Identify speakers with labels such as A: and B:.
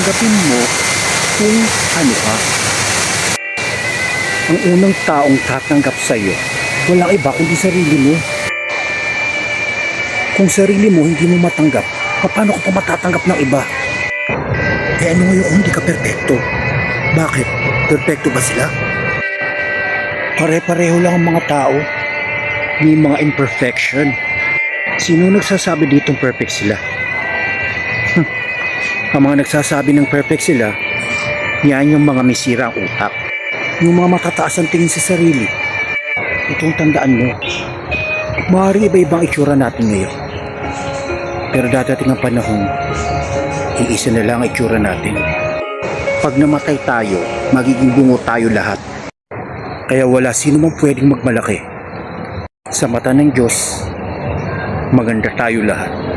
A: tanggapin mo kung ano ka. Ang unang taong tatanggap sa iyo, walang iba kundi sarili mo. Kung sarili mo hindi mo matanggap, paano ka pa matatanggap ng iba? Eh ano ngayon kung hindi ka perpekto? Bakit? Perpekto ba sila? Pare-pareho lang ang mga tao. May mga imperfection. Sino nagsasabi ditong perfect sila? Ang mga nagsasabi ng perfect sila, yan yung mga may sirang utak. Yung mga matataas ang tingin sa sarili. Itong tandaan mo, maaari iba-ibang itsura natin ngayon. Pero dadating ang panahon, iisa na lang ang itsura natin. Pag namatay tayo, magiging bungo tayo lahat. Kaya wala sino mang pwedeng magmalaki. Sa mata ng Diyos, maganda tayo lahat.